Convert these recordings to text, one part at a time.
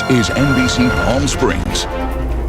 is NBC Palm Springs.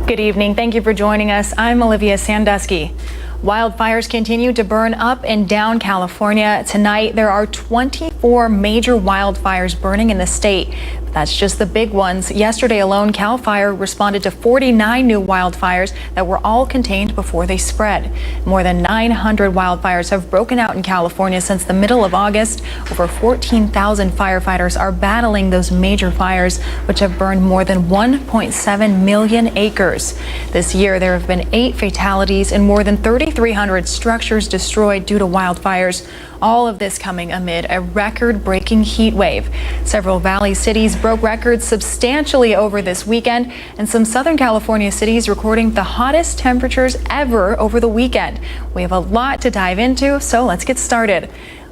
Good evening. Thank you for joining us. I'm Olivia Sandusky. Wildfires continue to burn up and down California. Tonight, there are 24 major wildfires burning in the state. But that's just the big ones. Yesterday alone, CAL FIRE responded to 49 new wildfires that were all contained before they spread. More than 900 wildfires have broken out in California since the middle of August. Over 14,000 firefighters are battling those major fires, which have burned more than 1.7 million acres. This year, there have been 8 fatalities and more than 3,300 structures destroyed due to wildfires. All of this coming amid a record-breaking heat wave. Several valley cities broke records substantially over this weekend, and some Southern California cities recording the hottest temperatures ever over the weekend. We have a lot to dive into, so let's get started.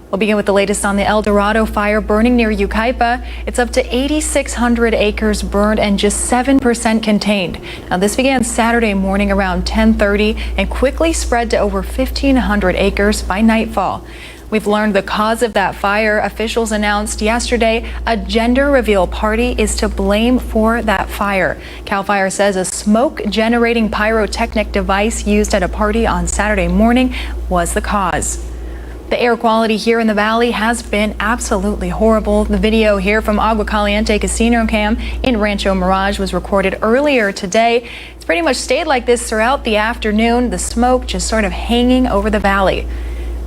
We'll begin with the latest on the Dorado Fire burning near Yucaipa. It's up to 8,600 acres burned and just 7% contained. Now, this began Saturday morning around 10:30 and quickly spread to over 1,500 acres by nightfall. We've learned the cause of that fire. Officials announced yesterday a gender reveal party is to blame for that fire. CAL FIRE says a smoke-generating pyrotechnic device used at a party on Saturday morning was the cause. The air quality here in the valley has been absolutely horrible. The video here from Agua Caliente Casino Cam in Rancho Mirage was recorded earlier today. It's pretty much stayed like this throughout the afternoon, the smoke just sort of hanging over the valley.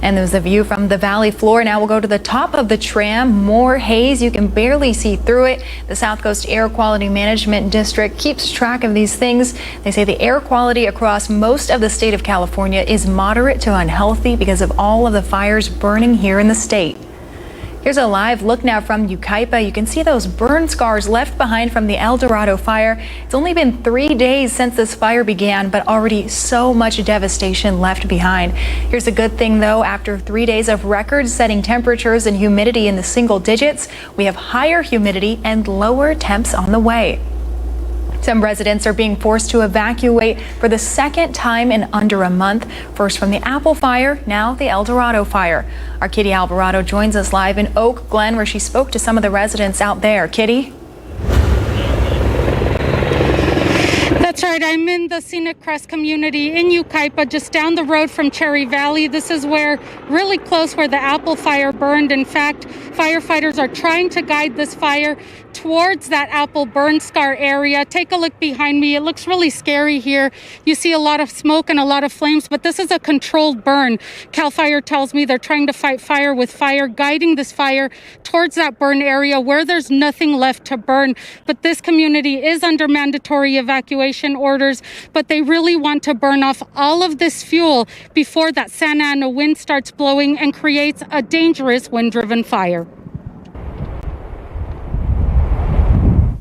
And there's the view from the valley floor. Now we'll go to the top of the tram. More haze. You can barely see through it. The South Coast Air Quality Management District keeps track of these things. They say the air quality across most of the state of California is moderate to unhealthy because of all of the fires burning here in the state. Here's a live look now from Yucaipa. You can see those burn scars left behind from the Dorado Fire. It's only been 3 days since this fire began, but already so much devastation left behind. Here's a good thing, though. After 3 days of record-setting temperatures and humidity in the single digits, we have higher humidity and lower temps on the way. Some residents are being forced to evacuate for the second time in under a month. First from the Apple Fire, now the Dorado Fire. Our Kitty Alvarado joins us live in Oak Glen, where she spoke to some of the residents out there. Kitty? That's right. I'm in the Scenic Crest community in Yucaipa, just down the road from Cherry Valley. This is really close where the Apple Fire burned. In fact, firefighters are trying to guide this fire towards that apple burn scar area. Take a look behind me. It looks really scary here. You see a lot of smoke and a lot of flames, but this is a controlled burn. CAL FIRE tells me they're trying to fight fire with fire, guiding this fire towards that burn area where there's nothing left to burn. But this community is under mandatory evacuation orders, but they really want to burn off all of this fuel before that Santa Ana wind starts blowing and creates a dangerous wind-driven fire.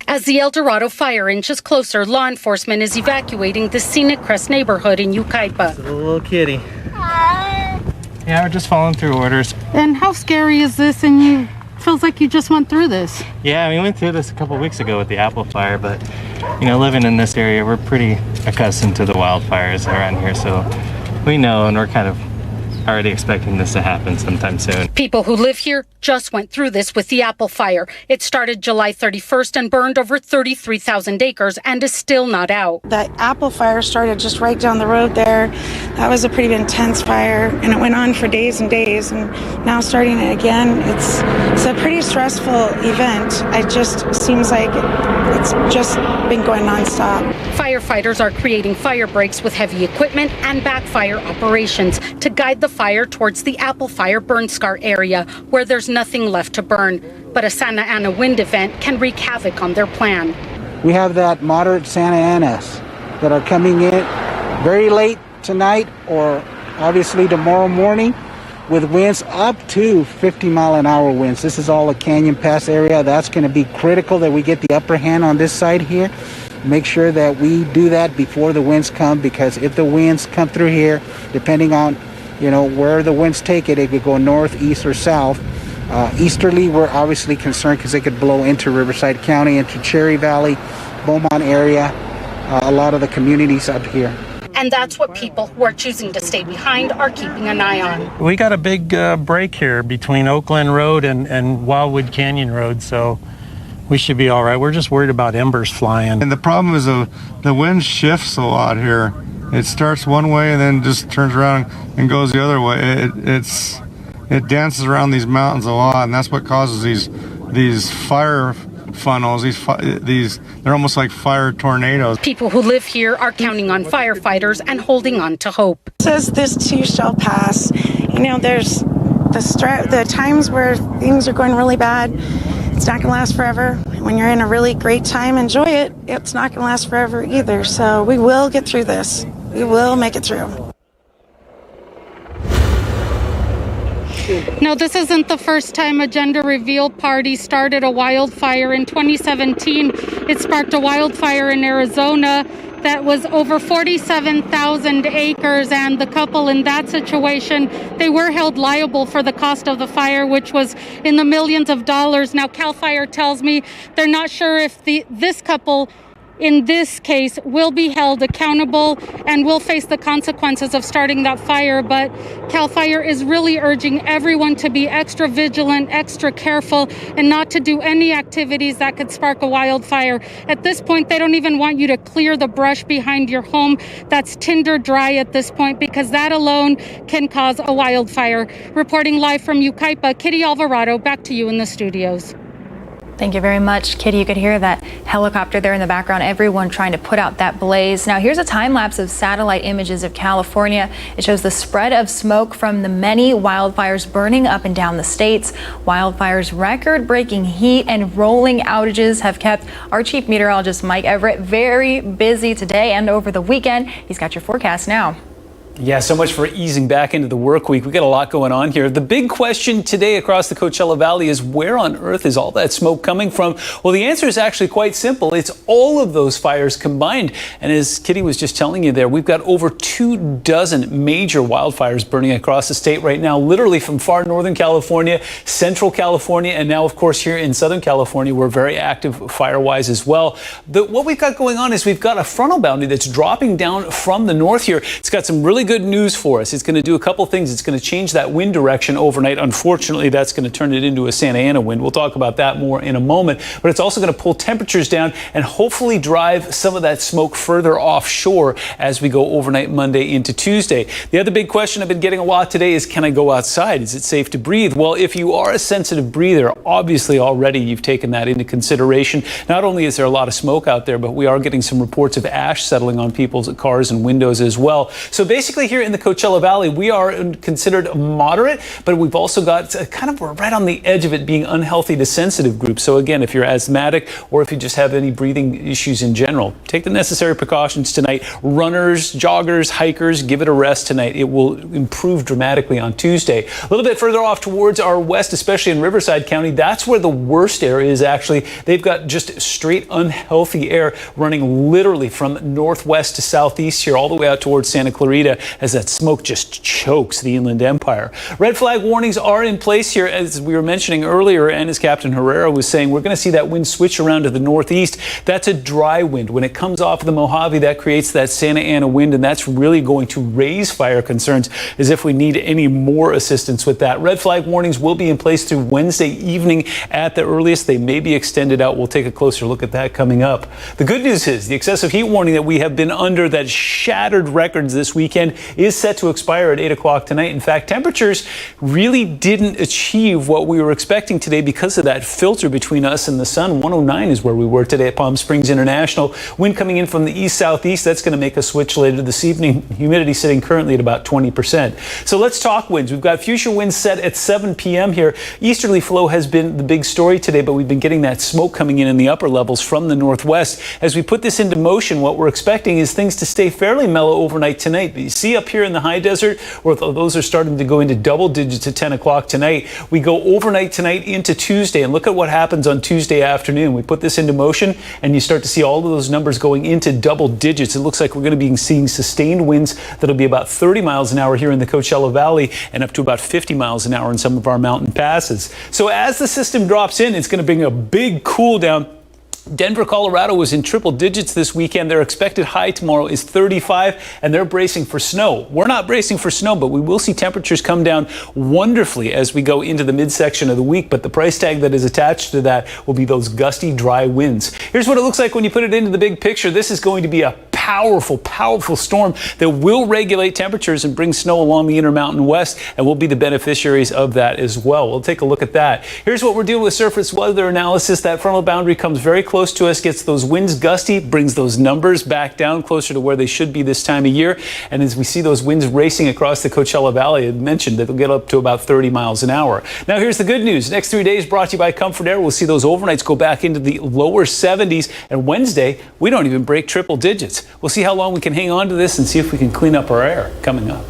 As the Dorado Fire inches closer, law enforcement is evacuating the Scenic Crest neighborhood in Yucaipa. It's a little kitty. Yeah, we're just following through orders. And how scary is this? And you feels like you just went through this. Yeah, we went through this a couple weeks ago with the Apple Fire, but living in this area, we're pretty accustomed to the wildfires around here, so we know, and we're kind of already expecting this to happen sometime soon. People who live here just went through this with the Apple Fire. It started July 31st and burned over 33,000 acres and is still not out. The Apple Fire started just right down the road there. That was a pretty intense fire, and it went on for days and days, and now starting it again, it's a pretty stressful event. It just seems like it's just been going nonstop. Firefighters are creating fire breaks with heavy equipment and backfire operations to guide the fire towards the Apple Fire burn scar area where there's nothing left to burn. But a Santa Ana wind event can wreak havoc on their plan. We have that moderate Santa Anas that are coming in very late tonight or obviously tomorrow morning with winds up to 50-mile-an-hour winds. This is all a Canyon Pass area. That's going to be critical that we get the upper hand on this side here. Make sure that we do that before the winds come, because if the winds come through here, depending on where the winds take it, it could go north, east, or south. Easterly, we're obviously concerned because it could blow into Riverside County, into Cherry Valley, Beaumont area, a lot of the communities up here. And that's what people who are choosing to stay behind are keeping an eye on. We got a big break here between Oakland Road and Wildwood Canyon Road, so We should be all right. We're just worried about embers flying. And the problem is the wind shifts a lot here. It starts one way and then just turns around and goes the other way. It dances around these mountains a lot, and that's what causes these fire funnels. They're almost like fire tornadoes. People who live here are counting on firefighters and holding on to hope. It says this too shall pass. You know, there's the times where things are going really bad. It's not going to last forever. When you're in a really great time, enjoy it. It's not going to last forever either. So we will get through this. We will make it through. No, this isn't the first time a gender reveal party started a wildfire. In 2017, it sparked a wildfire in Arizona that was over 47,000 acres, and the couple in that situation, they were held liable for the cost of the fire, which was in the millions of dollars. Now, CAL FIRE tells me they're not sure if this couple in this case will be held accountable and will face the consequences of starting that fire. But CAL FIRE is really urging everyone to be extra vigilant, extra careful, and not to do any activities that could spark a wildfire. At this point, they don't even want you to clear the brush behind your home that's tinder dry at this point, because that alone can cause a wildfire. Reporting live from Yucaipa, Kitty Alvarado, back to you in the studios. Thank you very much, Kitty. You could hear that helicopter there in the background, everyone trying to put out that blaze. Now, here's a time lapse of satellite images of California. It shows the spread of smoke from the many wildfires burning up and down the states. Wildfires, record-breaking heat, and rolling outages have kept our chief meteorologist, Mike Everett, very busy today and over the weekend. He's got your forecast now. Yeah, so much for easing back into the work week. We got a lot going on here. The big question today across the Coachella Valley is, where on earth is all that smoke coming from? Well, the answer is actually quite simple. It's all of those fires combined. And as Kitty was just telling you there, we've got over 24 major wildfires burning across the state right now, literally from far northern California, central California, and now, of course, here in Southern California, we're very active fire-wise as well. What we've got going on is we've got a frontal boundary that's dropping down from the north here. It's got some really good news for us. It's going to do a couple things. It's going to change that wind direction overnight. Unfortunately, that's going to turn it into a Santa Ana wind. We'll talk about that more in a moment. But it's also going to pull temperatures down and hopefully drive some of that smoke further offshore as we go overnight Monday into Tuesday. The other big question I've been getting a lot today is, can I go outside? Is it safe to breathe? Well, if you are a sensitive breather, obviously already you've taken that into consideration. Not only is there a lot of smoke out there, but we are getting some reports of ash settling on people's cars and windows as well. So basically, here in the Coachella Valley, we are considered moderate, but we've also got kind of right on the edge of it being unhealthy to sensitive groups. So again, if you're asthmatic or if you just have any breathing issues in general, take the necessary precautions tonight. Runners, joggers, hikers, give it a rest tonight. It will improve dramatically on Tuesday. A little bit further off towards our west, especially in Riverside County, that's where the worst area is actually. They've got just straight unhealthy air running literally from northwest to southeast here all the way out towards Santa Clarita, as that smoke just chokes the Inland Empire. Red flag warnings are in place here, as we were mentioning earlier, and as Captain Herrera was saying, we're going to see that wind switch around to the northeast. That's a dry wind. When it comes off of the Mojave, that creates that Santa Ana wind, and that's really going to raise fire concerns, as if we need any more assistance with that. Red flag warnings will be in place through Wednesday evening at the earliest. They may be extended out. We'll take a closer look at that coming up. The good news is the excessive heat warning that we have been under, that shattered records this weekend, is set to expire at 8 o'clock tonight. In fact, temperatures really didn't achieve what we were expecting today because of that filter between us and the sun. 109 is where we were today at Palm Springs International. Wind coming in from the east-southeast. That's going to make a switch later this evening. Humidity sitting currently at about 20%. So let's talk winds. We've got future winds set at 7 p.m. here. Easterly flow has been the big story today, but we've been getting that smoke coming in the upper levels from the northwest. As we put this into motion, what we're expecting is things to stay fairly mellow overnight tonight. But you see up here in the high desert, where those are starting to go into double digits at 10 o'clock tonight. We go overnight tonight into Tuesday, and look at what happens on Tuesday afternoon. We put this into motion, and you start to see all of those numbers going into double digits. It looks like we're going to be seeing sustained winds that'll be about 30 miles an hour here in the Coachella Valley, and up to about 50 miles an hour in some of our mountain passes. So as the system drops in, it's going to bring a big cool down Denver, Colorado was in triple digits this weekend. Their expected high tomorrow is 35, and they're bracing for snow. We're not bracing for snow, but we will see temperatures come down wonderfully as we go into the midsection of the week. But the price tag that is attached to that will be those gusty, dry winds. Here's what it looks like when you put it into the big picture. This is going to be a powerful storm that will regulate temperatures and bring snow along the Intermountain West, and we'll be the beneficiaries of that as well. We'll take a look at that. Here's what we're doing with surface weather analysis. That frontal boundary comes very close to us, gets those winds gusty, brings those numbers back down closer to where they should be this time of year. And as we see those winds racing across the Coachella Valley, I mentioned that they'll get up to about 30 miles an hour. Now here's the good news. Next 3 days brought to you by Comfort Air. We'll see those overnights go back into the lower 70s, and Wednesday we don't even break triple digits. We'll see how long we can hang on to this and see if we can clean up our air coming up.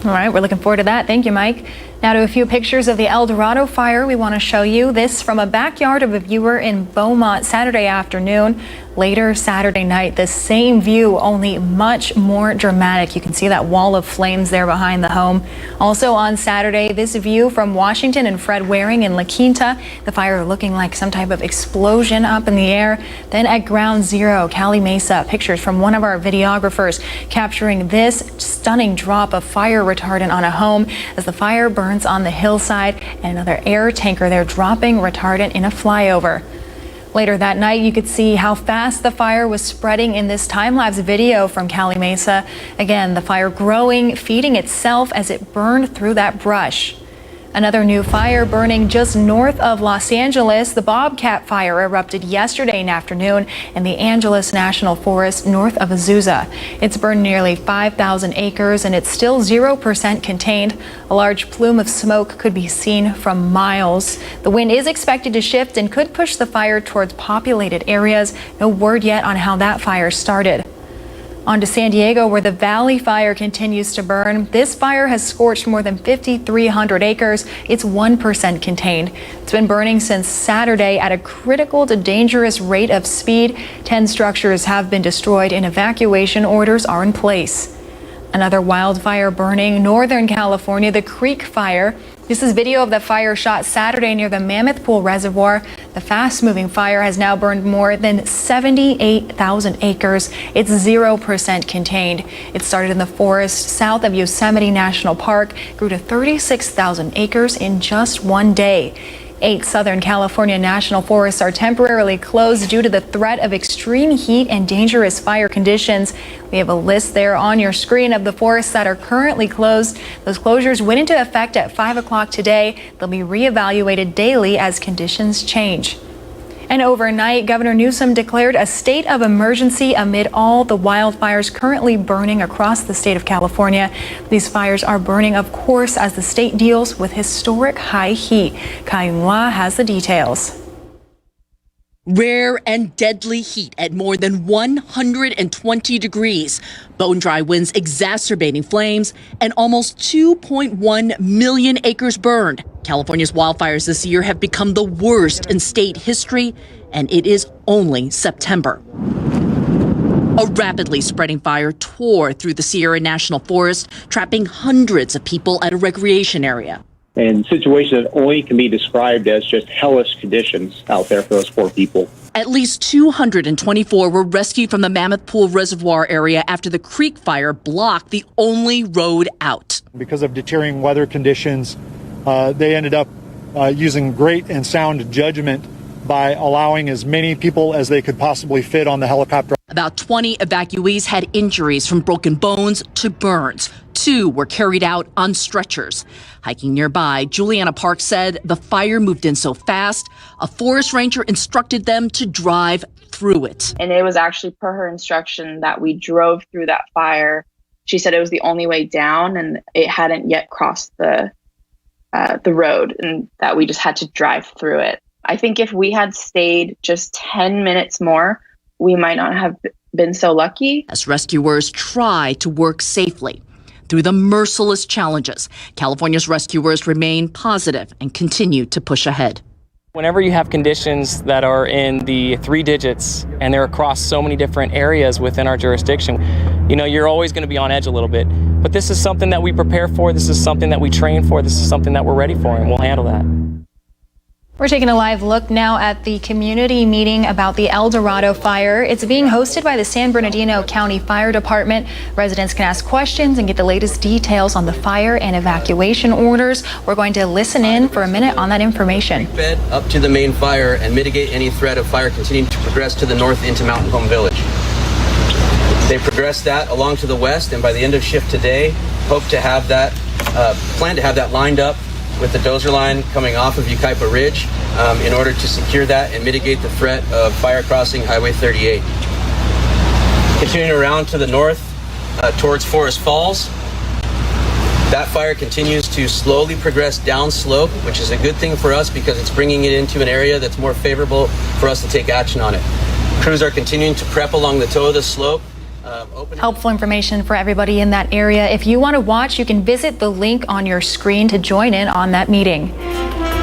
All right, we're looking forward to that. Thank you, Mike. Now to a few pictures of the Dorado Fire. We want to show you this from a backyard of a viewer in Beaumont Saturday afternoon. Later Saturday night, the same view, only much more dramatic. You can see that wall of flames there behind the home. Also on Saturday, this view from Washington and Fred Waring in La Quinta. The fire looking like some type of explosion up in the air. Then at Ground Zero, Cali Mesa, pictures from one of our videographers capturing this stunning drop of fire retardant on a home as the fire burns on the hillside, and another air tanker there dropping retardant in a flyover. Later that night, you could see how fast the fire was spreading in this time-lapse video from Cali Mesa. Again, the fire growing, feeding itself as it burned through that brush. Another new fire burning just north of Los Angeles. The Bobcat Fire erupted yesterday afternoon in the Angeles National Forest north of Azusa. It's burned nearly 5,000 acres and it's still 0% contained. A large plume of smoke could be seen from miles. The wind is expected to shift and could push the fire towards populated areas. No word yet on how that fire started. On to San Diego, where the Valley Fire continues to burn. This fire has scorched more than 5,300 acres. It's 1% contained. It's been burning since Saturday at a critical to dangerous rate of speed. 10 structures have been destroyed and evacuation orders are in place. Another wildfire burning Northern California, the Creek Fire. This is video of the fire shot Saturday near the Mammoth Pool Reservoir. The fast-moving fire has now burned more than 78,000 acres. It's 0% contained. It started in the forest south of Yosemite National Park, grew to 36,000 acres in just one day. 8 Southern California national forests are temporarily closed due to the threat of extreme heat and dangerous fire conditions. We have a list there on your screen of the forests that are currently closed. Those closures went into effect at 5 o'clock today. They'll be reevaluated daily as conditions change. And overnight, Governor Newsom declared a state of emergency amid all the wildfires currently burning across the state of California. These fires are burning, of course, as the state deals with historic high heat. Kayunwa has the details. Rare and deadly heat at more than 120 degrees, bone-dry winds exacerbating flames, and almost 2.1 million acres burned. California's wildfires this year have become the worst in state history, and it is only September. A rapidly spreading fire tore through the Sierra National Forest, trapping hundreds of people at a recreation area. And situations that only can be described as just hellish conditions out there for those poor people. At least 224 were rescued from the Mammoth Pool Reservoir area after the Creek Fire blocked the only road out. Because of deteriorating weather conditions, they ended up using great and sound judgment by allowing as many people as they could possibly fit on the helicopter. About 20 evacuees had injuries from broken bones to burns. 2 were carried out on stretchers. Hiking nearby, Juliana Park said the fire moved in so fast, a forest ranger instructed them to drive through it. And it was actually per her instruction that we drove through that fire. She said it was the only way down and it hadn't yet crossed the road and that we just had to drive through it. I think if we had stayed just 10 minutes more, we might not have been so lucky. As rescuers try to work safely through the merciless challenges, California's rescuers remain positive and continue to push ahead. Whenever you have conditions that are in the 3 digits and they're across so many different areas within our jurisdiction, you're always going to be on edge a little bit. But this is something that we prepare for. This is something that we train for. This is something that we're ready for, and we'll handle that. We're taking a live look now at the community meeting about the Dorado Fire. It's being hosted by the San Bernardino County Fire Department. Residents can ask questions and get the latest details on the fire and evacuation orders. We're going to listen in for a minute on that information. Bed up to the main fire and mitigate any threat of fire continuing to progress to the north into Mountain Home Village. They progressed that along to the west, and by the end of shift today, hope to have that, plan to have that lined up with the dozer line coming off of Yucaipa Ridge in order to secure that and mitigate the threat of fire crossing Highway 38. Continuing around to the north towards Forest Falls, that fire continues to slowly progress downslope, which is a good thing for us because it's bringing it into an area that's more favorable for us to take action on it. Crews are continuing to prep along the toe of the slope. Helpful information for everybody in that area. If you want to watch, you can visit the link on your screen to join in on that meeting.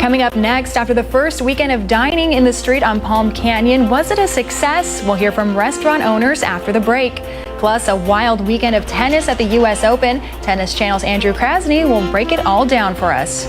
Coming up next, after the first weekend of dining in the street on Palm Canyon, was it a success? We'll hear from restaurant owners after the break. Plus, a wild weekend of tennis at the U.S. Open. Tennis Channel's Andrew Krasny will break it all down for us.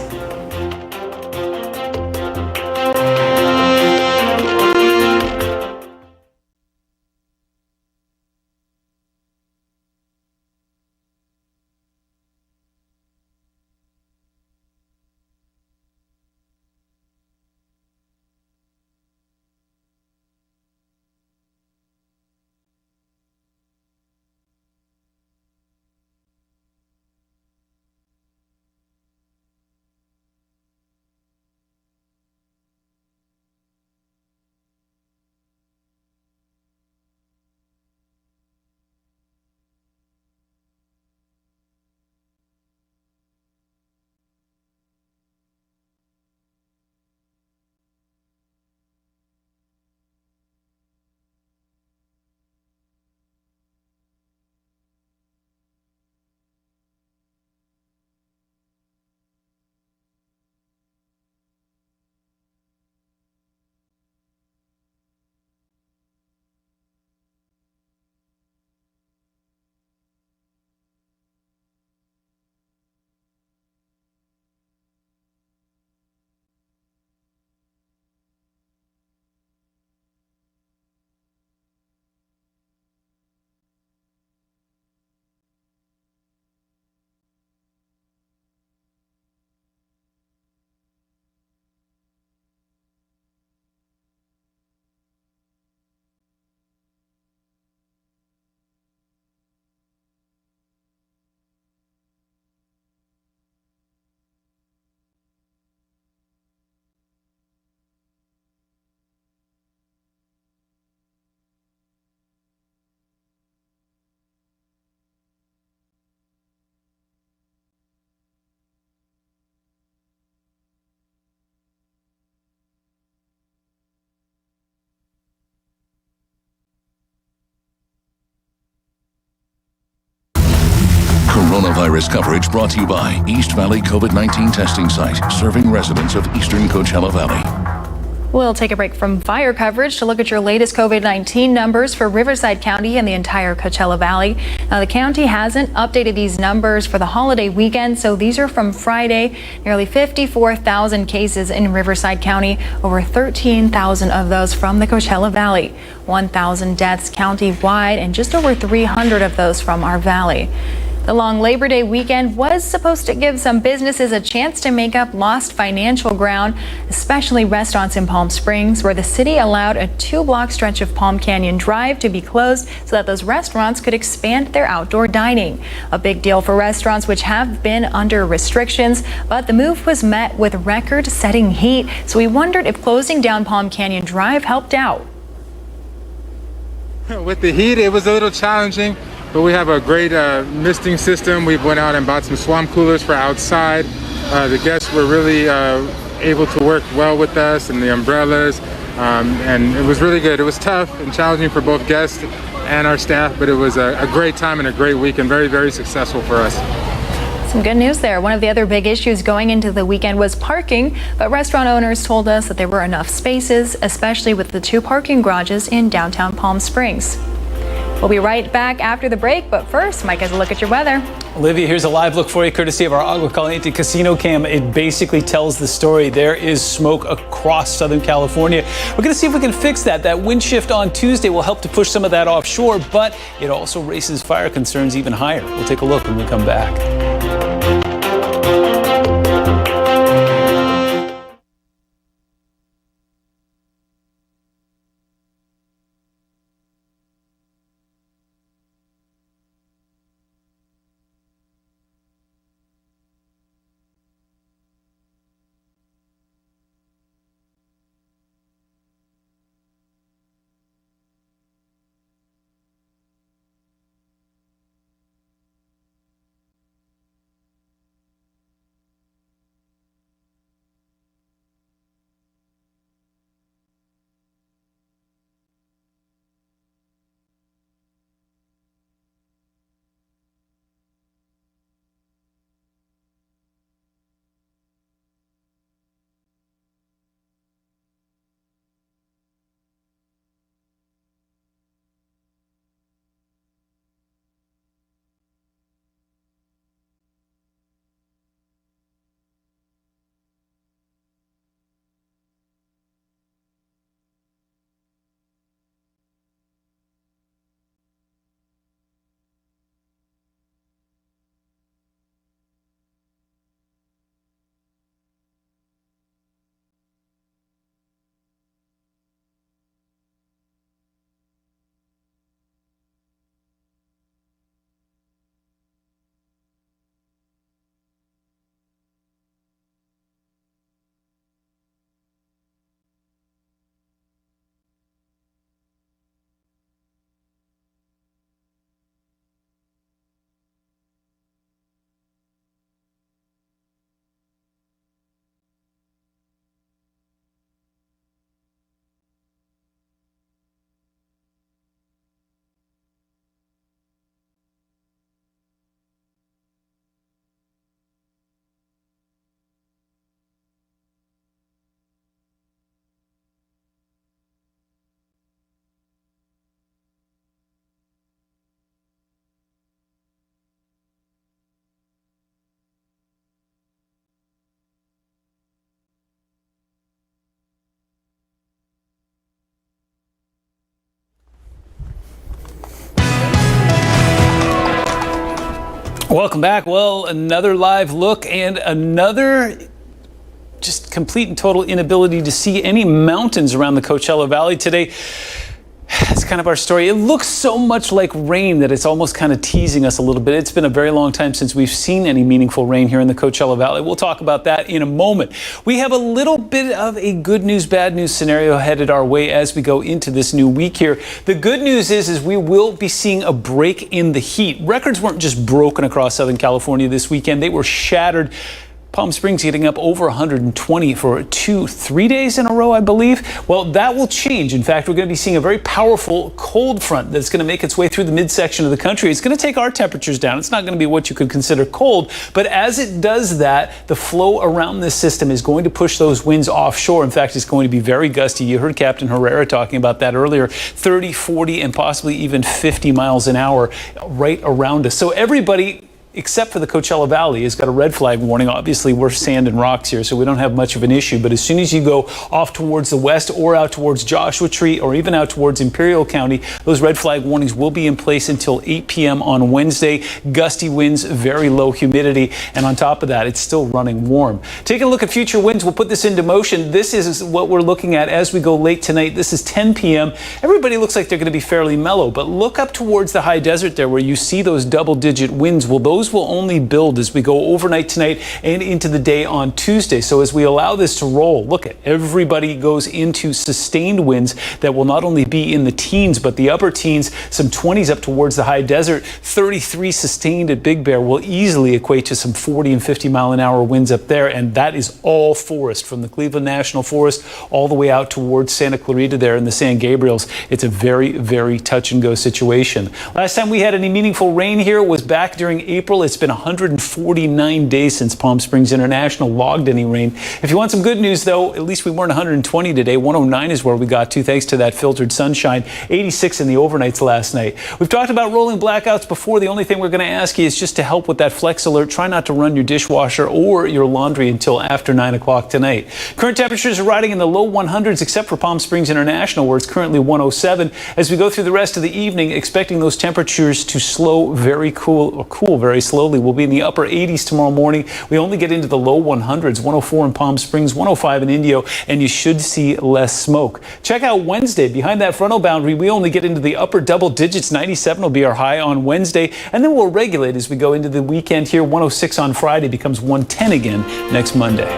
Coronavirus coverage brought to you by East Valley COVID-19 testing site, serving residents of eastern Coachella Valley. We'll take a break from fire coverage to look at your latest COVID-19 numbers for Riverside County and the entire Coachella Valley. Now, the county hasn't updated these numbers for the holiday weekend, so these are from Friday. Nearly 54,000 cases in Riverside County, over 13,000 of those from the Coachella Valley. 1,000 deaths county-wide, and just over 300 of those from our valley. The long Labor Day weekend was supposed to give some businesses a chance to make up lost financial ground, especially restaurants in Palm Springs, where the city allowed a 2-block stretch of Palm Canyon Drive to be closed so that those restaurants could expand their outdoor dining. A big deal for restaurants which have been under restrictions, but the move was met with record-setting heat, so we wondered if closing down Palm Canyon Drive helped out. With the heat, it was a little challenging. But we have a great misting system. We went out and bought some swamp coolers for outside. The guests were really able to work well with us and the umbrellas. And it was really good. It was tough and challenging for both guests and our staff, but it was a great time and a great week and very, very successful for us. Some good news there. One of the other big issues going into the weekend was parking, but restaurant owners told us that there were enough spaces, especially with the 2 parking garages in downtown Palm Springs. We'll be right back after the break, but first, Mike has a look at your weather. Olivia, here's a live look for you, courtesy of our Agua Caliente Casino Cam. It basically tells the story. There is smoke across Southern California. We're going to see if we can fix that. That wind shift on Tuesday will help to push some of that offshore, but it also raises fire concerns even higher. We'll take a look when we come back. Welcome back. Well, another live look and another just complete and total inability to see any mountains around the Coachella Valley today. That's kind of our story. It looks so much like rain that it's almost kind of teasing us a little bit. It's been a very long time since we've seen any meaningful rain here in the Coachella Valley. We'll talk about that in a moment. We have a little bit of a good news, bad news scenario headed our way as we go into this new week here. The good news is we will be seeing a break in the heat. Records weren't just broken across Southern California this weekend. They were shattered. Palm Springs getting up over 120 for 3 days in a row, I believe. Well, that will change. In fact, we're going to be seeing a very powerful cold front that's going to make its way through the midsection of the country. It's going to take our temperatures down. It's not going to be what you could consider cold, but as it does that, the flow around this system is going to push those winds offshore. In fact, it's going to be very gusty. You heard Captain Herrera talking about that earlier. 30, 40, and possibly even 50 miles an hour right around us. So everybody, except for the Coachella Valley, has got a red flag warning. Obviously, we're sand and rocks here, so we don't have much of an issue. But as soon as you go off towards the west or out towards Joshua Tree or even out towards Imperial County, those red flag warnings will be in place until 8 p.m. on Wednesday. Gusty winds, very low humidity, and on top of that, it's still running warm. Taking a look at future winds, we'll put this into motion. This is what we're looking at as we go late tonight. This is 10 p.m. Everybody looks like they're going to be fairly mellow, but look up towards the high desert there where you see those double-digit winds. Well, those will only build as we go overnight tonight and into the day on Tuesday. So as we allow this to roll, look at everybody goes into sustained winds that will not only be in the teens, but the upper teens, some 20s up towards the high desert. 33 sustained at Big Bear will easily equate to some 40 and 50 mile an hour winds up there. And that is all forest from the Cleveland National Forest all the way out towards Santa Clarita there in the San Gabriels. It's a very, very touch and go situation. Last time we had any meaningful rain here was back during April April. It's been 149 days since Palm Springs International logged any rain. If you want some good news, though, at least we weren't 120 today. 109 is where we got to, thanks to that filtered sunshine. 86 in the overnights last night. We've talked about rolling blackouts before. The only thing we're going to ask you is just to help with that flex alert. Try not to run your dishwasher or your laundry until after 9 o'clock tonight. Current temperatures are riding in the low 100s, except for Palm Springs International, where it's currently 107. As we go through the rest of the evening, expecting those temperatures to cool very slowly. We'll be in the upper 80s tomorrow morning. We only get into the low 100s, 104 in Palm Springs, 105 in Indio, and you should see less smoke. Check out Wednesday. Behind that frontal boundary, we only get into the upper double digits. 97 will be our high on Wednesday, and then we'll regulate as we go into the weekend here. 106 on Friday becomes 110 again next Monday.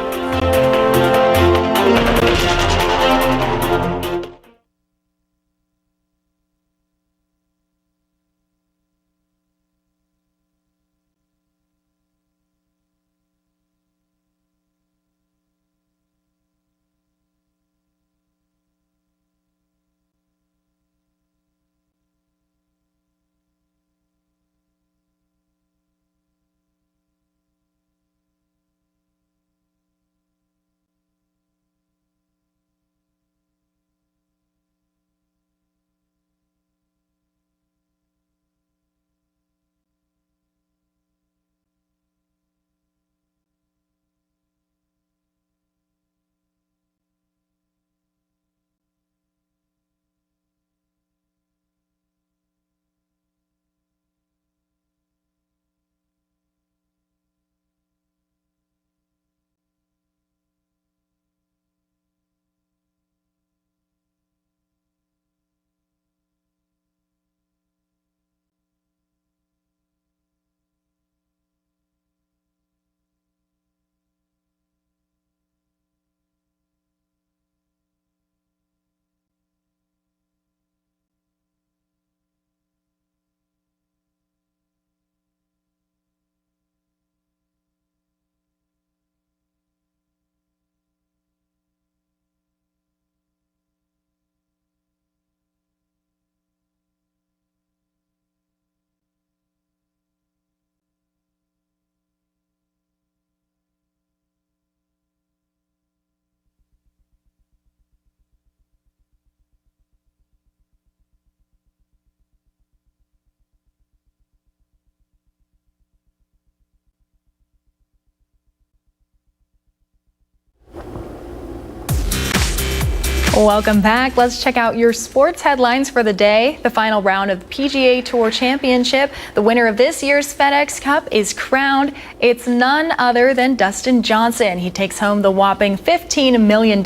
Welcome back. Let's check out your sports headlines for the day. The final round of the PGA Tour Championship. The winner of this year's FedEx Cup is crowned. It's none other than Dustin Johnson. He takes home the whopping $15 million.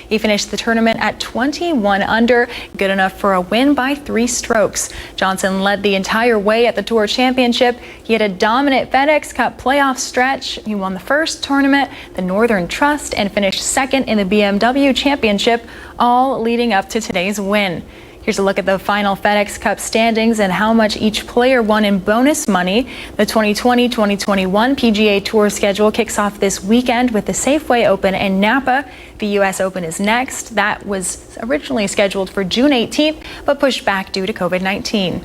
He finished the tournament at 21 under, good enough for a win by 3 strokes. Johnson led the entire way at the Tour Championship. He had a dominant FedEx Cup playoff stretch. He won the first tournament, the Northern Trust, and finished second in the BMW Championship, all leading up to today's win. Here's a look at the final FedEx Cup standings and how much each player won in bonus money. The 2020-2021 PGA Tour schedule kicks off this weekend with the Safeway Open in Napa. The U.S. Open is next. That was originally scheduled for June 18th, but pushed back due to COVID-19.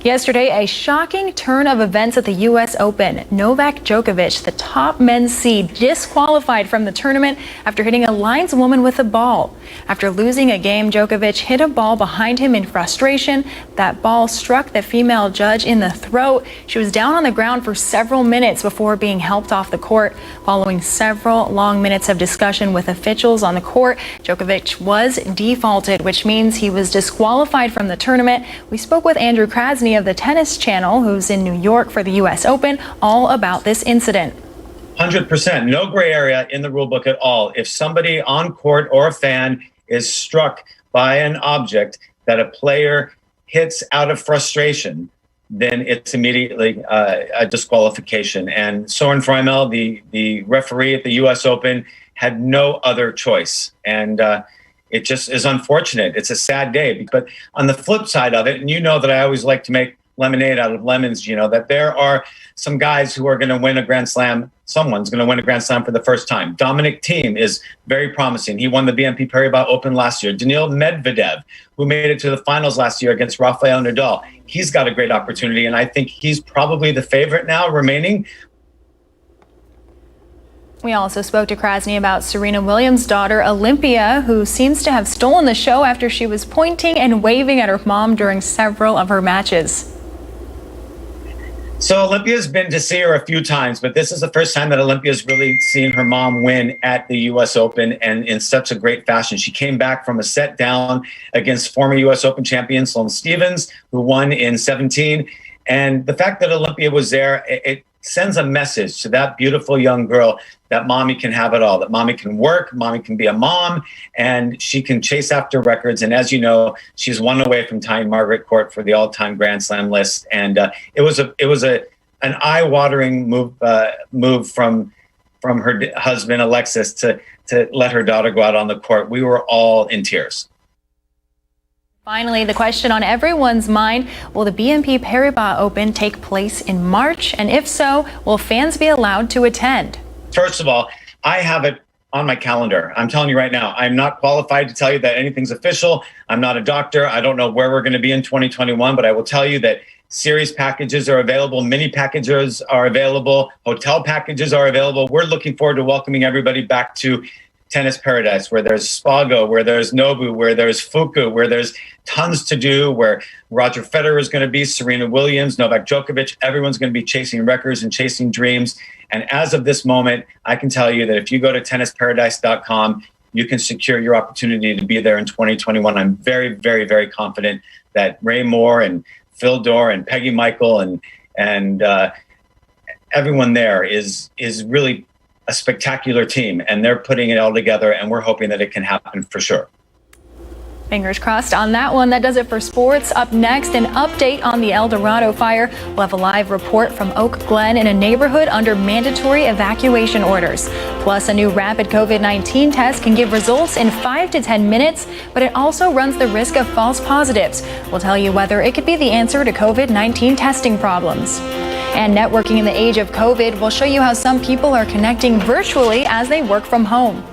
Yesterday, a shocking turn of events at the U.S. Open. Novak Djokovic, the top men's seed, disqualified from the tournament after hitting a lineswoman with a ball. After losing a game, Djokovic hit a ball behind him in frustration. That ball struck the female judge in the throat. She was down on the ground for several minutes before being helped off the court. Following several long minutes of discussion with officials on the court, Djokovic was defaulted, which means he was disqualified from the tournament. We spoke with Andrew Krasny of the Tennis Channel, who's in New York for the U.S. Open, all about this incident. 100%, no gray area in the rule book at all. If somebody on court or a fan is struck by an object that a player hits out of frustration, then it's immediately a disqualification. And Soren Freimel, the referee at the U.S. Open, had no other choice. And it just is unfortunate. It's a sad day. But on the flip side of it, and you know that I always like to make lemonade out of lemons, you know, that there are some guys who are going to win a Grand Slam someone's going to win a Grand Slam for the first time. Dominic Thiem is very promising. He won the BNP Paribas Open last year. Daniil Medvedev, who made it to the finals last year against Rafael Nadal, he's got a great opportunity, and I think he's probably the favorite now remaining. We also spoke to Krasny about Serena Williams' daughter, Olympia, who seems to have stolen the show after she was pointing and waving at her mom during several of her matches. So Olympia's been to see her a few times, but this is the first time that Olympia's really seen her mom win at the U.S. Open, and in such a great fashion. She came back from a set down against former U.S. Open champion Sloane Stephens, who won in 17. And the fact that Olympia was there, it sends a message to that beautiful young girl that mommy can have it all, that mommy can work, mommy can be a mom, and she can chase after records. And as you know, she's one away from tying Margaret Court for the all-time Grand Slam list. And it was an eye-watering move from her husband Alexis to let her daughter go out on the court. We were all in tears. Finally, the question on everyone's mind, will the BNP Paribas Open take place in March? And if so, will fans be allowed to attend? First of all, I have it on my calendar. I'm telling you right now, I'm not qualified to tell you that anything's official. I'm not a doctor. I don't know where we're going to be in 2021, but I will tell you that series packages are available, mini packages are available, hotel packages are available. We're looking forward to welcoming everybody back to Tennis Paradise, where there's Spago, where there's Nobu, where there's Fuku, where there's tons to do, where Roger Federer is going to be, Serena Williams, Novak Djokovic, everyone's going to be chasing records and chasing dreams. And as of this moment, I can tell you that if you go to tennisparadise.com, you can secure your opportunity to be there in 2021. I'm very, very, very confident that Ray Moore and Phil Dorr and Peggy Michael and everyone there is really a spectacular team, and they're putting it all together, and we're hoping that it can happen for sure. Fingers crossed on that one. That does it for sports. Up next, an update on the Dorado Fire. We'll have a live report from Oak Glen in a neighborhood under mandatory evacuation orders. Plus, a new rapid COVID-19 test can give results in 5 to 10 minutes, but it also runs the risk of false positives. We'll tell you whether it could be the answer to COVID-19 testing problems. And networking in the age of COVID will show you how some people are connecting virtually as they work from home.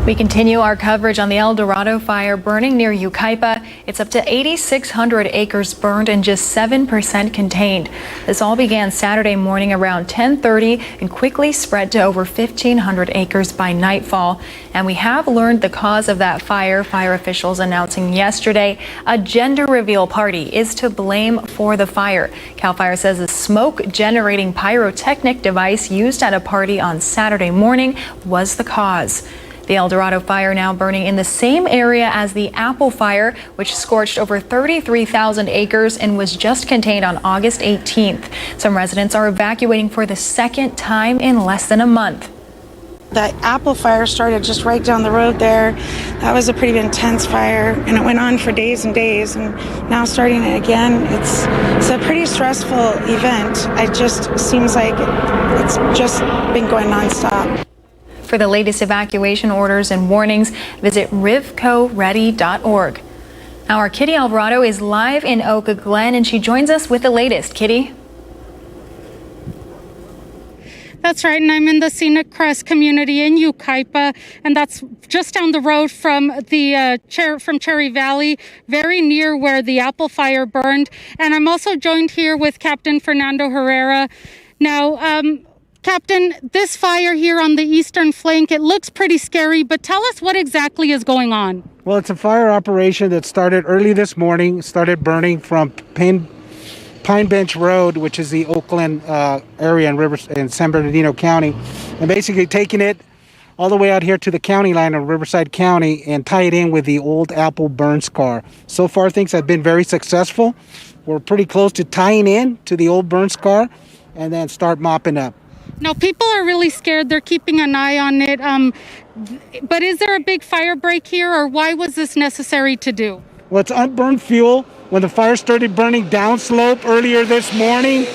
We continue our coverage on the El Dorado Fire burning near Yucaipa. It's up to 8,600 acres burned and just 7% contained. This all began Saturday morning around 10:30 and quickly spread to over 1,500 acres by nightfall. And we have learned the cause of that fire. Fire officials announcing yesterday a gender reveal party is to blame for the fire. CAL FIRE says a smoke-generating pyrotechnic device used at a party on Saturday morning was the cause. The El Dorado Fire now burning in the same area as the Apple Fire, which scorched over 33,000 acres and was just contained on August 18th. Some residents are evacuating for the second time in less than a month. That Apple Fire started just right down the road there. That was a pretty intense fire, and it went on for days and days, and now starting it again, it's a pretty stressful event. It just seems like it's just been going nonstop. For the latest evacuation orders and warnings, visit rivcoready.org. Now our Kitty Alvarado is live in Oka Glen, and she joins us with the latest. Kitty? That's right, and I'm in the Scenic Crest community in Yucaipa, and that's just down the road from the from Cherry Valley, very near where the Apple Fire burned. And I'm also joined here with Captain Fernando Herrera. Now, Captain, this fire here on the eastern flank, it looks pretty scary, but tell us what exactly is going on. Well, it's a fire operation that started early this morning, started burning from Pine Bench Road, which is the Oakland area in San Bernardino County, and basically taking it all the way out here to the county line of Riverside County and tie it in with the old Apple burn scar. So far, things have been very successful. We're pretty close to tying in to the old burn scar and then start mopping up. Now, people are really scared. They're keeping an eye on it. But is there a big fire break here, or why was this necessary to do? Well, it's unburned fuel. When the fire started burning downslope earlier this morning,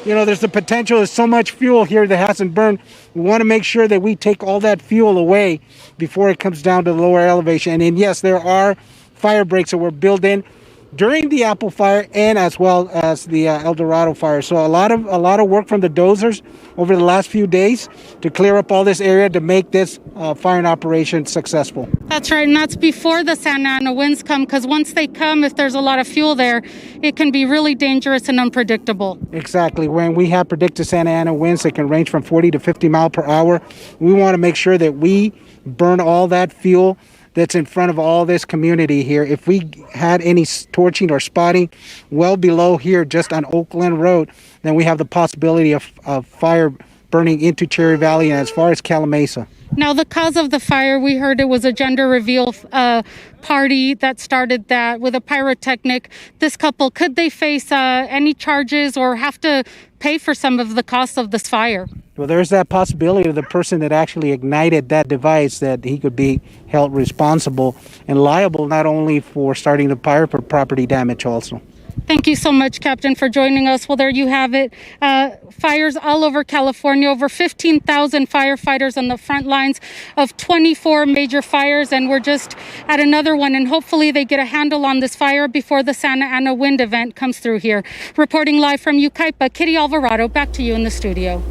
there's the potential of so much fuel here that hasn't burned. We want to make sure that we take all that fuel away before it comes down to the lower elevation. And yes, there are fire breaks that were built in during the Apple Fire and as well as the El Dorado Fire. So a lot of work from the dozers over the last few days to clear up all this area to make this firing operation successful. That's right, and that's before the Santa Ana winds come, because once they come, if there's a lot of fuel there, it can be really dangerous and unpredictable. Exactly. When we have predicted Santa Ana winds that can range from 40 to 50 miles per hour, we want to make sure that we burn all that fuel that's in front of all this community here. If we had any torching or spotting well below here just on Oakland Road, then we have the possibility of fire burning into Cherry Valley and as far as Calamasa. Now, the cause of the fire, we heard it was a gender reveal party that started that with a pyrotechnic. This couple, could they face any charges or have to pay for some of the cost of this fire? Well, there's that possibility of the person that actually ignited that device, that he could be held responsible and liable not only for starting the fire, but property damage also. Thank you so much, Captain, for joining us. Well, there you have it. Fires all over California, over 15,000 firefighters on the front lines of 24 major fires, and we're just at another one, and hopefully they get a handle on this fire before the Santa Ana wind event comes through here. Reporting live from Yucaipa, Kitty Alvarado, back to you in the studio.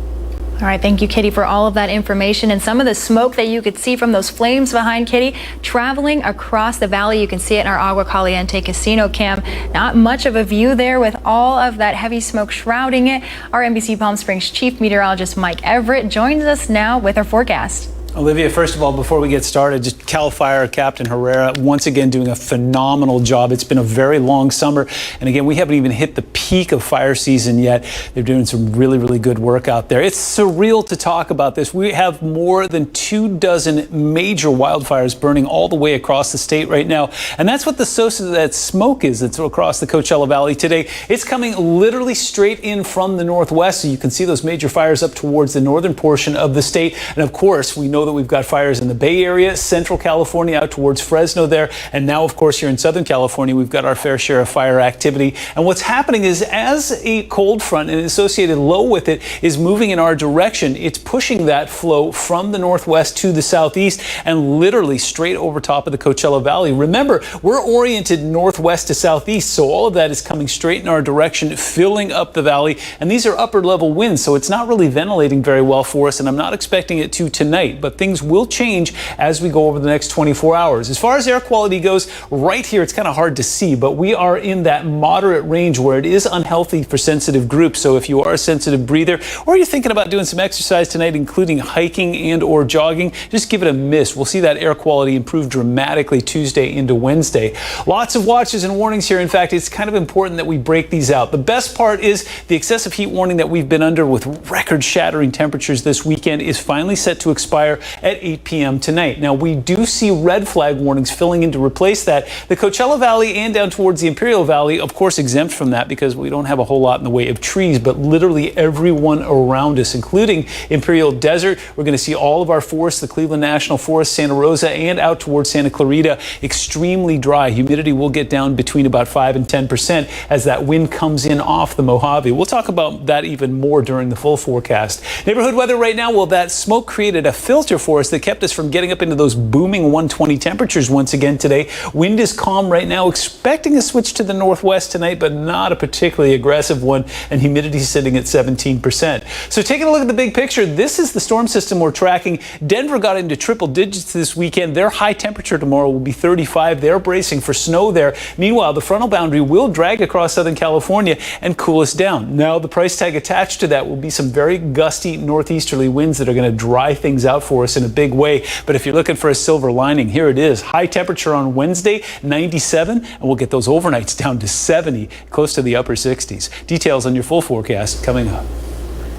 All right, thank you, Kitty, for all of that information and some of the smoke that you could see from those flames behind Kitty traveling across the valley. You can see it in our Agua Caliente casino cam. Not much of a view there with all of that heavy smoke shrouding it. Our NBC Palm Springs chief meteorologist Mike Everett joins us now with our forecast. Olivia, first of all, before we get started, just CAL FIRE Captain Herrera once again doing a phenomenal job. It's been a very long summer, and again, we haven't even hit the peak of fire season yet. They're doing some really, really good work out there. It's surreal to talk about this. We have more than 24 major wildfires burning all the way across the state right now, and that's what the source of that smoke is that's across the Coachella Valley today. It's coming literally straight in from the northwest, so you can see those major fires up towards the northern portion of the state, and of course, we know that we've got fires in the Bay Area, Central California, out towards Fresno there, and now, of course, here in Southern California, we've got our fair share of fire activity. And what's happening is, as a cold front and an associated low with it is moving in our direction, it's pushing that flow from the northwest to the southeast and literally straight over top of the Coachella Valley. Remember, we're oriented northwest to southeast, so all of that is coming straight in our direction, filling up the valley, and these are upper level winds, so it's not really ventilating very well for us, and I'm not expecting it to tonight, but but things will change as we go over the next 24 hours. As far as air quality goes, right here, it's kind of hard to see, but we are in that moderate range where it is unhealthy for sensitive groups. So if you are a sensitive breather, or you're thinking about doing some exercise tonight, including hiking and or jogging, just give it a miss. We'll see that air quality improve dramatically Tuesday into Wednesday. Lots of watches and warnings here. In fact, it's kind of important that we break these out. The best part is the excessive heat warning that we've been under with record-shattering temperatures this weekend is finally set to expire at 8 p.m. tonight. Now, we do see red flag warnings filling in to replace that. The Coachella Valley and down towards the Imperial Valley, of course, exempt from that because we don't have a whole lot in the way of trees, but literally everyone around us, including Imperial Desert. We're going to see all of our forests, the Cleveland National Forest, Santa Rosa, and out towards Santa Clarita, extremely dry. Humidity will get down between about 5 and 10% as that wind comes in off the Mojave. We'll talk about that even more during the full forecast. Neighborhood weather right now, well, that smoke created a filter for us that kept us from getting up into those booming 120 temperatures once again today. Wind is calm right now, expecting a switch to the northwest tonight, but not a particularly aggressive one, and humidity sitting at 17%. So taking a look at the big picture, this is the storm system we're tracking. Denver got into triple digits this weekend. Their high temperature tomorrow will be 35. They're bracing for snow there. Meanwhile, the frontal boundary will drag across Southern California and cool us down. Now, the price tag attached to that will be some very gusty northeasterly winds that are going to dry things out for us in a big way. But if you're looking for a silver lining, here it is. High temperature on Wednesday, 97, and we'll get those overnights down to 70, close to the upper 60s. Details on your full forecast coming up.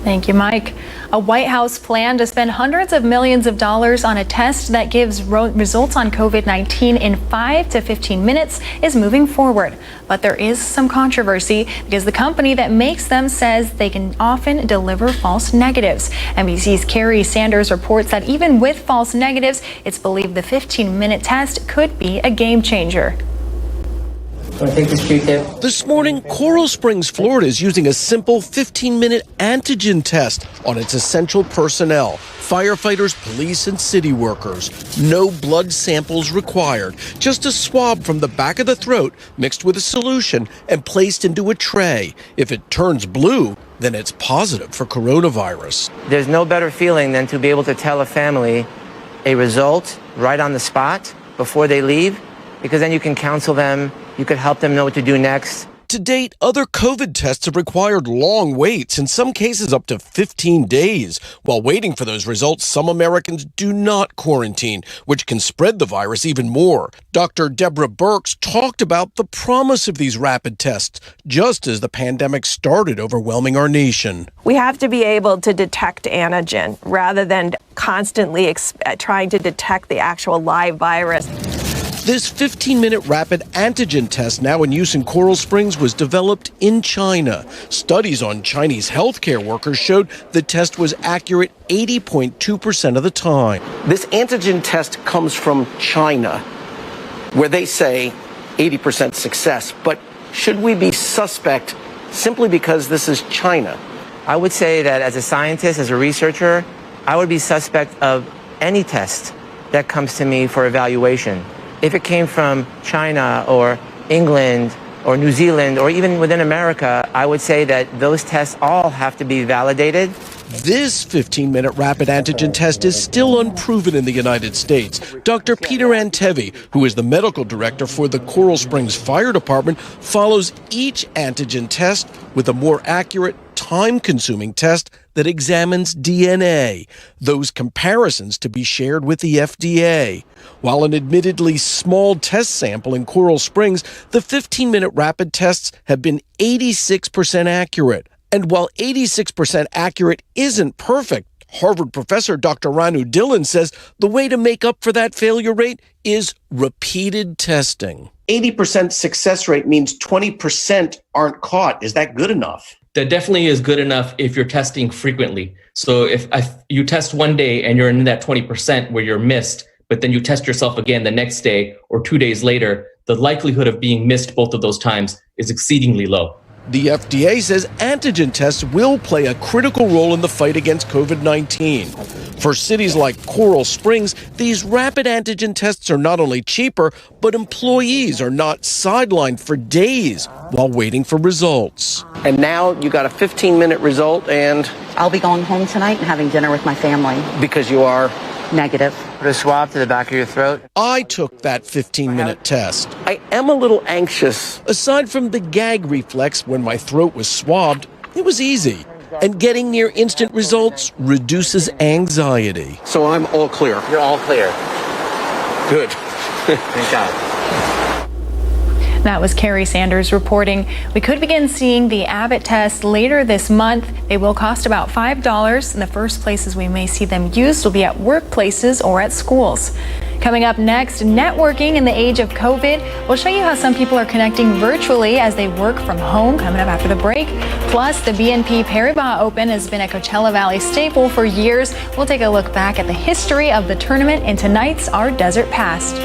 Thank you, Mike. A White House plan to spend hundreds of millions of dollars on a test that gives results on COVID-19 in 5 to 15 minutes is moving forward. But there is some controversy because the company that makes them says they can often deliver false negatives. NBC's Carrie Sanders reports that even with false negatives, it's believed the 15-minute test could be a game changer. This morning, Coral Springs, Florida is using a simple 15-minute antigen test on its essential personnel, firefighters, police, and city workers. No blood samples required, just a swab from the back of the throat mixed with a solution and placed into a tray. If it turns blue, then it's positive for coronavirus. There's no better feeling than to be able to tell a family a result right on the spot before they leave, because then you can counsel them. You could help them know what to do next. To date, other COVID tests have required long waits, in some cases up to 15 days. While waiting for those results, some Americans do not quarantine, which can spread the virus even more. Dr. Deborah Birx talked about the promise of these rapid tests, just as the pandemic started overwhelming our nation. We have to be able to detect antigen rather than constantly trying to detect the actual live virus. This 15-minute rapid antigen test, now in use in Coral Springs, was developed in China. Studies on Chinese healthcare workers showed the test was accurate 80.2% of the time. This antigen test comes from China, where they say 80% success. But should we be suspect simply because this is China? I would say that as a scientist, as a researcher, I would be suspect of any test that comes to me for evaluation. If it came from China or England or New Zealand or even within America, I would say that those tests all have to be validated. This 15-minute rapid antigen test is still unproven in the United States. Dr. Peter Antevi, who is the medical director for the Coral Springs Fire Department, follows each antigen test with a more accurate, time-consuming test that examines DNA, those comparisons to be shared with the FDA. While an admittedly small test sample in Coral Springs, the 15-minute rapid tests have been 86% accurate. And while 86% accurate isn't perfect, Harvard professor Dr. Ranu Dhillon says the way to make up for that failure rate is repeated testing. 80% success rate means 20% aren't caught. Is that good enough? That definitely is good enough if you're testing frequently. So if you test one day and you're in that 20% where you're missed, but then you test yourself again the next day or 2 days later, the likelihood of being missed both of those times is exceedingly low. The FDA says antigen tests will play a critical role in the fight against COVID-19. For cities like Coral Springs, these rapid antigen tests are not only cheaper, but employees are not sidelined for days while waiting for results. And now you got a 15-minute result, and I'll be going home tonight and having dinner with my family. Because you are? Negative. Put a swab to the back of your throat. I took that 15-minute test. I am a little anxious. Aside from the gag reflex when my throat was swabbed, it was easy. And getting near instant results reduces anxiety. So I'm all clear. You're all clear. Good. Thank God. That was Carrie Sanders reporting. We could begin seeing the Abbott test later this month. They will cost about $5, and the first places we may see them used will be at workplaces or at schools. Coming up next, networking in the age of COVID. We'll show you how some people are connecting virtually as they work from home, coming up after the break. Plus, the BNP Paribas Open has been a Coachella Valley staple for years. We'll take a look back at the history of the tournament in tonight's Our Desert Past.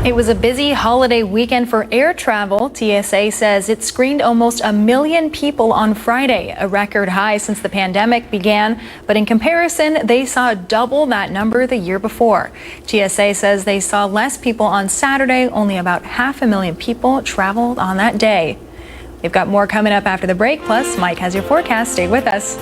It was a busy holiday weekend for air travel. TSA says it screened almost 1 million people on Friday, a record high since the pandemic began. But in comparison, they saw double that number the year before. TSA says they saw less people on Saturday. Only about 500,000 people traveled on that day. We've got more coming up after the break. Plus, Mike has your forecast. Stay with us.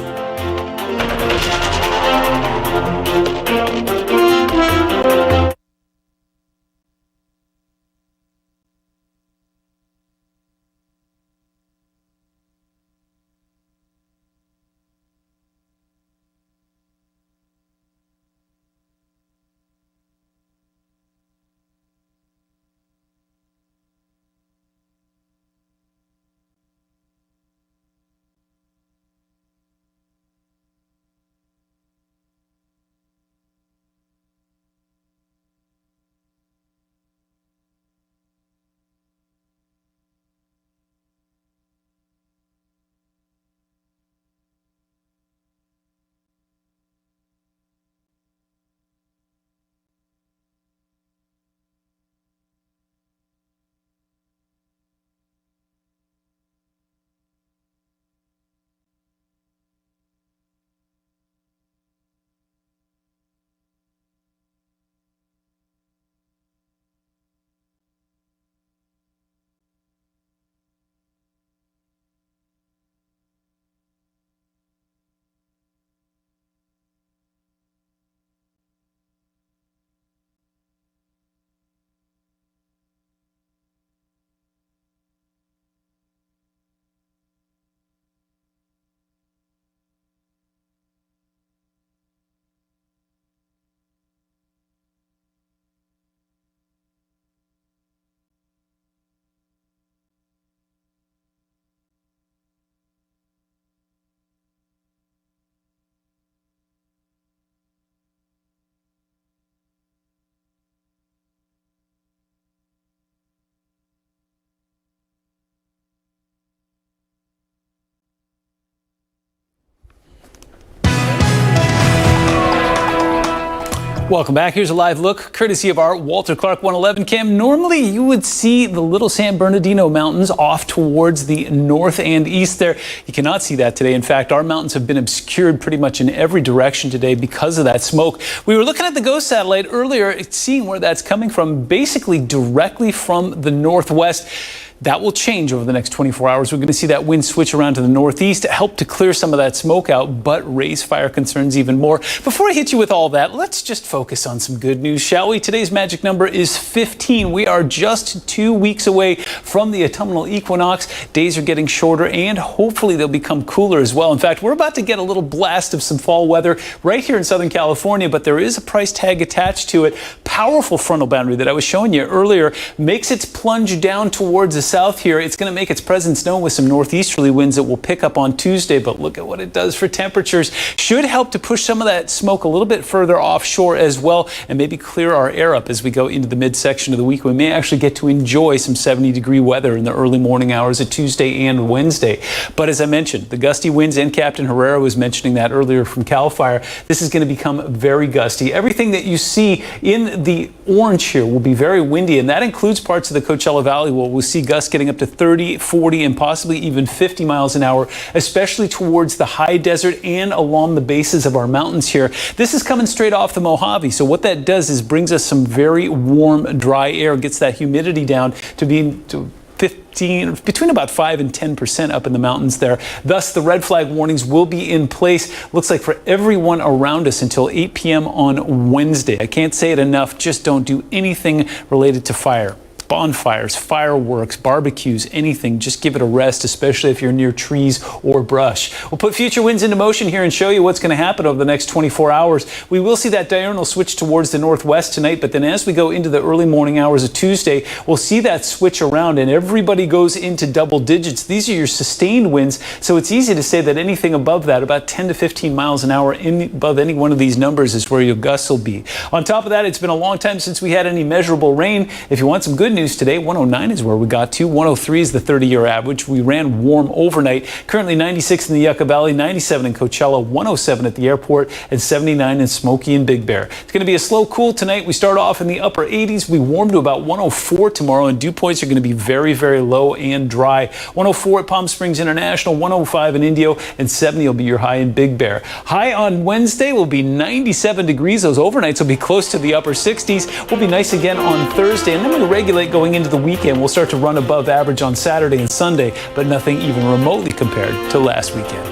Welcome back. Here's a live look, courtesy of our Walter Clark 111 cam. Normally, you would see the Little San Bernardino Mountains off towards the north and east there. You cannot see that today. In fact, our mountains have been obscured pretty much in every direction today because of that smoke. We were looking at the GHOST satellite earlier, seeing where that's coming from, basically directly from the northwest. That will change over the next 24 hours. We're going to see that wind switch around to the northeast to help to clear some of that smoke out, but raise fire concerns even more. Before I hit you with all that, let's just focus on some good news, shall we? Today's magic number is 15. We are just 2 weeks away from the autumnal equinox. Days are getting shorter, and hopefully they'll become cooler as well. In fact, we're about to get a little blast of some fall weather right here in Southern California, but there is a price tag attached to it. Powerful frontal boundary that I was showing you earlier makes its plunge down towards the south here. It's going to make its presence known with some northeasterly winds that will pick up on Tuesday, but look at what it does for temperatures. Should help to push some of that smoke a little bit further offshore as well, and maybe clear our air up as we go into the midsection of the week. We may actually get to enjoy some 70-degree weather in the early morning hours of Tuesday and Wednesday. But as I mentioned, the gusty winds, and Captain Herrera was mentioning that earlier from CAL FIRE, this is going to become very gusty. Everything that you see in the orange here will be very windy, and that includes parts of the Coachella Valley where we'll see gusts getting up to 30, 40, and possibly even 50 miles an hour, especially towards the high desert and along the bases of our mountains here. This is coming straight off the Mojave, so what that does is brings us some very warm, dry air, gets that humidity down to between about 5 and 10% up in the mountains there. Thus, the red flag warnings will be in place, looks like for everyone around us until 8 p.m. on Wednesday. I can't say it enough, just don't do anything related to fire. Bonfires, fireworks, barbecues, anything, just give it a rest, especially if you're near trees or brush. We'll put future winds into motion here and show you what's going to happen over the next 24 hours. We will see that diurnal switch towards the northwest tonight, but then as we go into the early morning hours of Tuesday, we'll see that switch around and everybody goes into double digits. These are your sustained winds, so it's easy to say that anything above that, about 10 to 15 miles an hour above any one of these numbers, is where your gusts will be. On top of that, it's been a long time since we had any measurable rain. If you want some good news today, 109 is where we got to. 103 is the 30-year average. We ran warm overnight. Currently 96 in the Yucca Valley, 97 in Coachella, 107 at the airport, and 79 in Smoky and Big Bear. It's going to be a slow cool tonight. We start off in the upper 80s. We warm to about 104 tomorrow, and dew points are going to be very, very low and dry. 104 at Palm Springs International, 105 in Indio, and 70 will be your high in Big Bear. High on Wednesday will be 97 degrees. Those overnights will be close to the upper 60s. We'll be nice again on Thursday, and then we'll regulate going into the weekend. We'll start to run above average on Saturday and Sunday, but nothing even remotely compared to last weekend.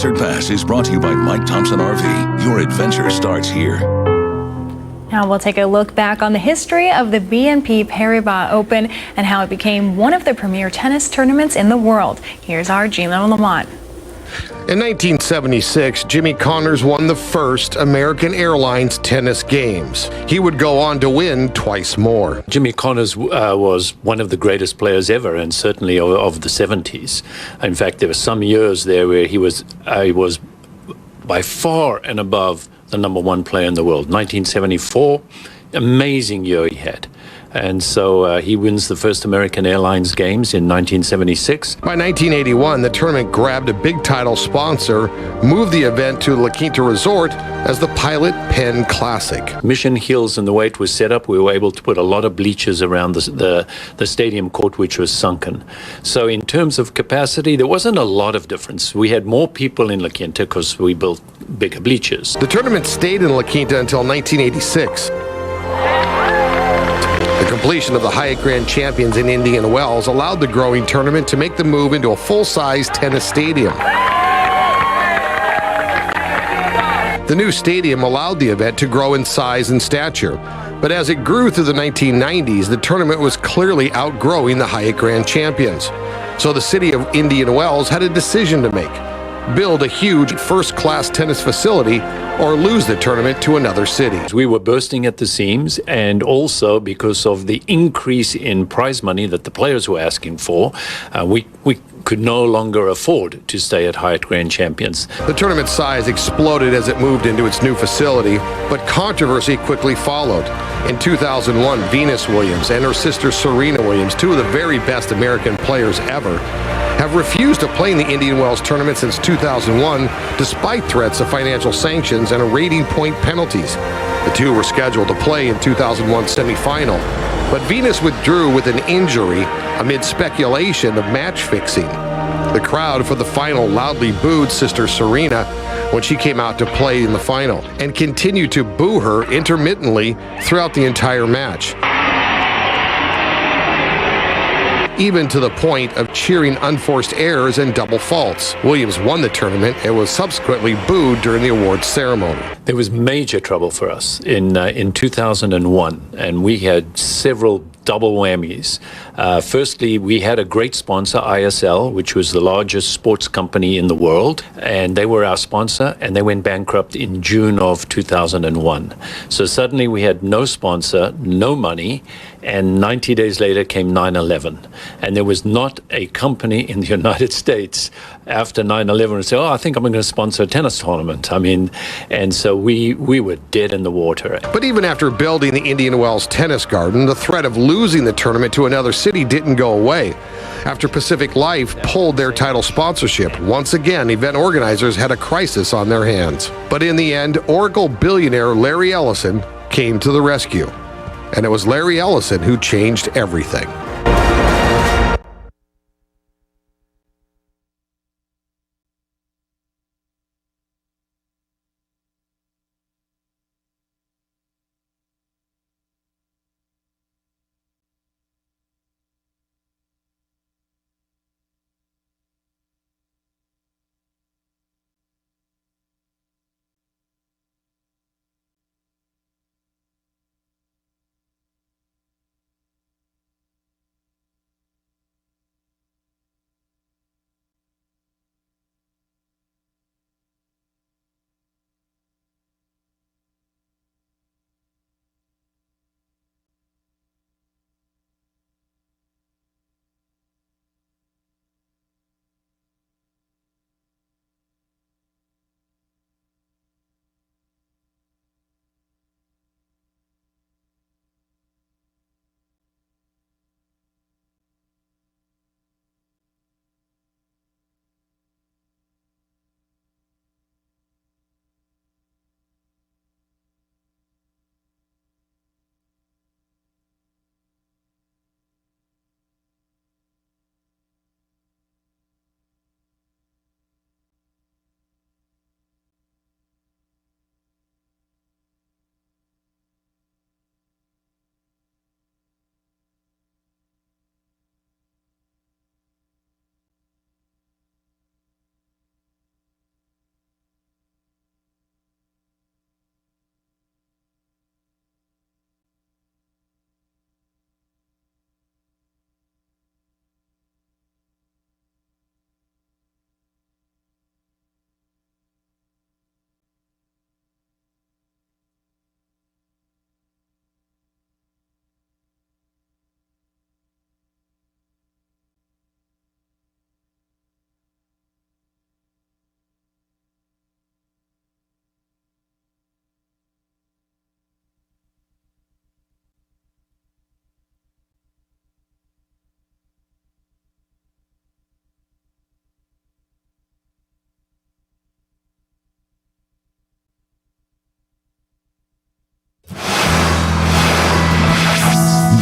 Desert Pass is brought to you by Mike Thompson RV. Your adventure starts here. Now we'll take a look back on the history of the BNP Paribas Open and how it became one of the premier tennis tournaments in the world. Here's our Gino Lamont. In 1976, Jimmy Connors won the first American Airlines tennis games. He would go on to win twice more. Jimmy Connors was one of the greatest players ever, and certainly of the 70s. In fact, there were some years there where he was by far and above the #1 player in the world. 1974, amazing year he had. And so he wins the first American Airlines games in 1976. By 1981, the tournament grabbed a big title sponsor, moved the event to La Quinta Resort as the Pilot Pen Classic. Mission Hills and the way it was set up, we were able to put a lot of bleachers around the stadium court, which was sunken. So in terms of capacity, there wasn't a lot of difference. We had more people in La Quinta because we built bigger bleachers. The tournament stayed in La Quinta until 1986. The completion of the Hyatt Grand Champions in Indian Wells allowed the growing tournament to make the move into a full-size tennis stadium. The new stadium allowed the event to grow in size and stature, but as it grew through the 1990s, the tournament was clearly outgrowing the Hyatt Grand Champions. So the city of Indian Wells had a decision to make: build a huge first-class tennis facility or lose the tournament to another city. We were bursting at the seams, and also because of the increase in prize money that the players were asking for, we could no longer afford to stay at Hyatt Grand Champions. The tournament size exploded as it moved into its new facility, but controversy quickly followed. In 2001, Venus Williams and her sister Serena Williams, two of the very best American players ever, have refused to play in the Indian Wells tournament since 2001, despite threats of financial sanctions and rating point penalties. The two were scheduled to play in 2001 semifinal, but Venus withdrew with an injury amid speculation of match fixing. The crowd for the final loudly booed sister Serena when she came out to play in the final, and continued to boo her intermittently throughout the entire match, even to the point of cheering unforced errors and double faults. Williams won the tournament and was subsequently booed during the awards ceremony. There was major trouble for us in 2001, and we had several double whammies. Firstly, we had a great sponsor, ISL, which was the largest sports company in the world, and they were our sponsor, and they went bankrupt in June of 2001. So suddenly we had no sponsor, no money, and 90 days later came 9/11. And there was not a company in the United States after 9/11 and say, oh, I think I'm going to sponsor a tennis tournament. I mean, and so we were dead in the water. But even after building the Indian Wells Tennis Garden, the threat of losing the tournament to another city didn't go away. After Pacific Life pulled their title sponsorship, once again, event organizers had a crisis on their hands. But in the end, Oracle billionaire Larry Ellison came to the rescue. And it was Larry Ellison who changed everything.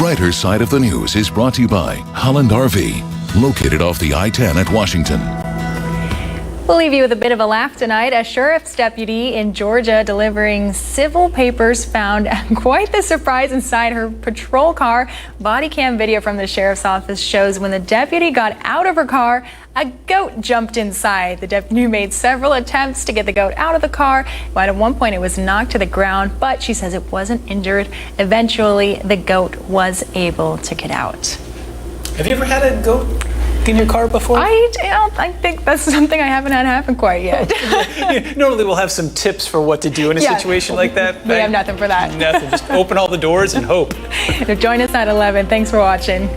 brighter side of the news is brought to you by Holland RV, located off the I-10 at Washington. We'll leave you with a bit of a laugh tonight. A sheriff's deputy in Georgia delivering civil papers found quite the surprise inside her patrol car. Body cam video from the sheriff's office shows when the deputy got out of her car, a goat jumped inside. The deputy made several attempts to get the goat out of the car. But at one point it was knocked to the ground, but she says it wasn't injured. Eventually, the goat was able to get out. Have you ever had a goat in your car before? I think that's something I haven't had happen quite yet. Normally we'll have some tips for what to do in a situation like that. We have nothing for that. Nothing. Just open all the doors and hope. Join us at 11. Thanks for watching.